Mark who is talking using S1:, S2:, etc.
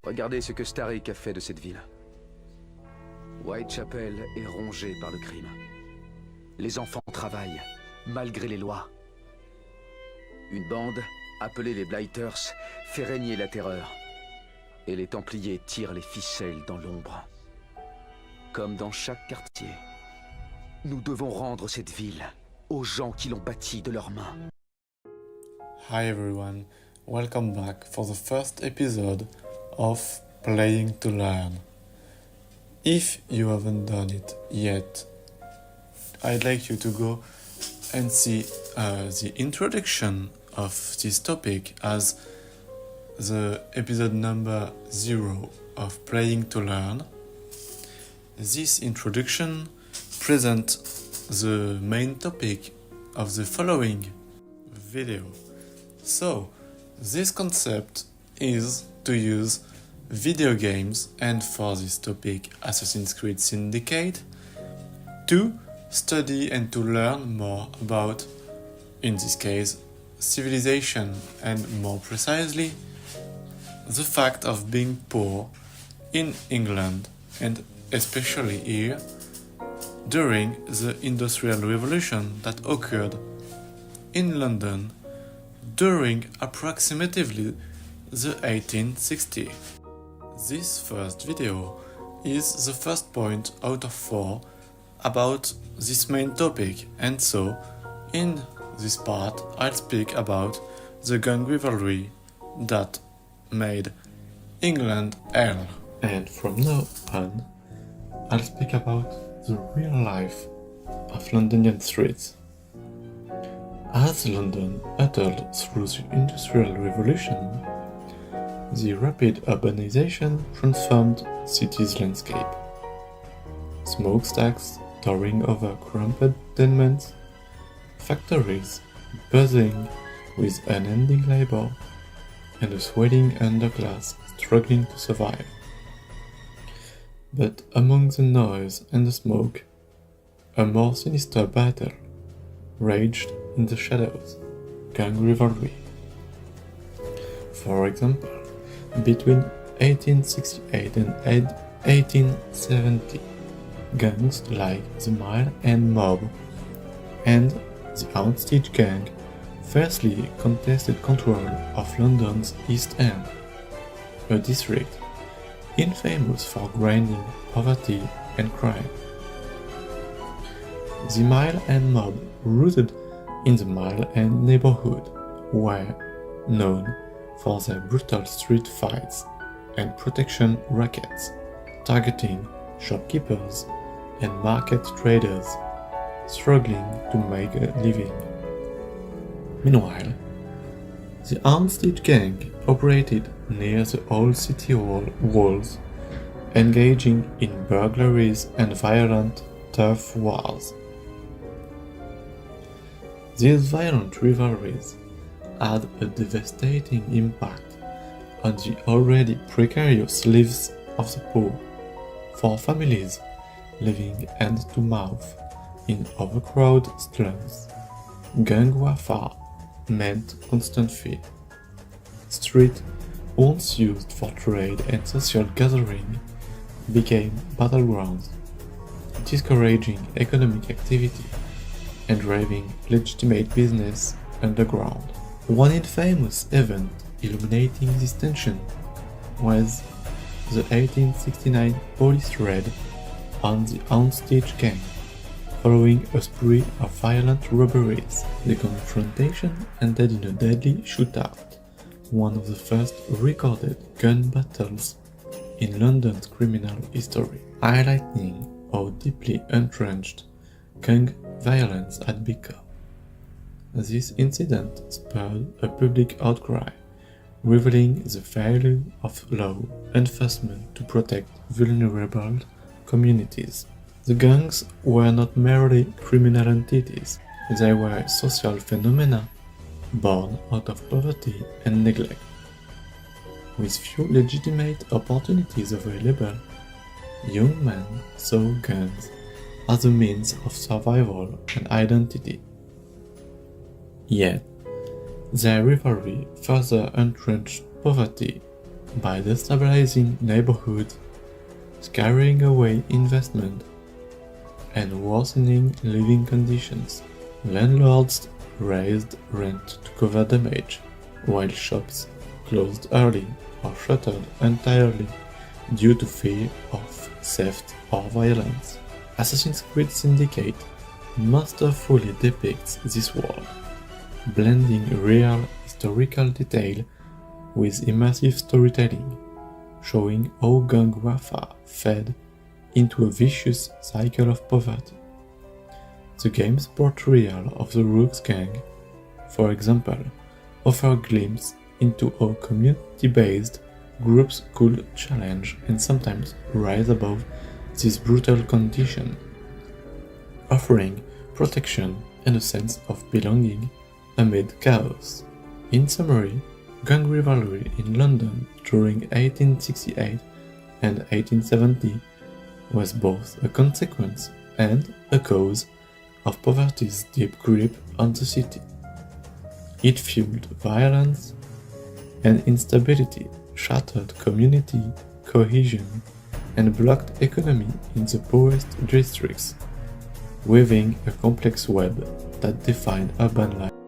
S1: Regardez ce que Starrick a fait de cette ville. Whitechapel est rongée par le crime. Les enfants travaillent, malgré les lois. Une bande, appelée les Blighters, fait régner la terreur. Et les Templiers tirent les ficelles dans l'ombre. Comme dans chaque quartier, nous devons rendre cette ville aux gens qui l'ont bâtie de leurs mains.
S2: Hi everyone, welcome back for the first episode of Playing to Learn. If you haven't done it yet, I'd like you to go and see the introduction of this topic as the episode number 0 of Playing to Learn. This introduction presents the main topic of the following video. So, this concept is to use video games, and for this topic Assassin's Creed Syndicate, to study and to learn more about, in this case, civilization, and more precisely, the fact of being poor in England, and especially here, during the Industrial Revolution that occurred in London during approximately the 1860s. This first video is the first point out of 4 about this main topic, and so in this part I'll speak about the gang rivalry that made England hell. And from now on I'll speak about the real life of Londonian streets. As London uttered through the Industrial Revolution, the rapid urbanization transformed city's landscape. Smokestacks towering over crumpled tenements, factories buzzing with unending labor, and a sweating underclass struggling to survive. But among the noise and the smoke, a more sinister battle raged in the shadows: gang rivalry. For example, between 1868 and 1870, gangs like the Mile End Mob and the Houndsditch gang fiercely contested control of London's East End, a district infamous for grinding poverty and crime. The Mile End Mob, rooted in the Mile End neighborhood, were known for their brutal street fights and protection rackets, targeting shopkeepers and market traders struggling to make a living. Meanwhile, the Houndsditch gang operated near the old city walls, engaging in burglaries and violent turf wars. These violent rivalries had a devastating impact on the already precarious lives of the poor. For families living hand-to-mouth in overcrowded slums, gang warfare meant constant fear. Streets, once used for trade and social gathering, became battlegrounds, discouraging economic activity and driving legitimate business underground. One infamous event illuminating this tension was the 1869 police raid on the Houndsditch gang. Following a spree of violent robberies, the confrontation ended in a deadly shootout, one of the first recorded gun battles in London's criminal history, highlighting how deeply entrenched gang violence had become. This incident spurred a public outcry, revealing the failure of law enforcement to protect vulnerable communities. The gangs were not merely criminal entities, they were social phenomena born out of poverty and neglect. With few legitimate opportunities available, young men saw gangs as a means of survival and identity. Yet, their rivalry further entrenched poverty by destabilizing neighborhoods, scaring away investment, and worsening living conditions. Landlords raised rent to cover damage, while shops closed early or shuttered entirely due to fear of theft or violence. Assassin's Creed Syndicate masterfully depicts this world, blending real historical detail with immersive storytelling, showing how gang warfare fed into a vicious cycle of poverty. The game's portrayal of the Rogues Gang, for example, offers a glimpse into how community-based groups could challenge and sometimes rise above this brutal condition, offering protection and a sense of belonging amid chaos. In summary, gang rivalry in London during 1868 and 1870 was both a consequence and a cause of poverty's deep grip on the city. It fueled violence and instability, shattered community cohesion, and blocked economy in the poorest districts, weaving a complex web that defined urban life.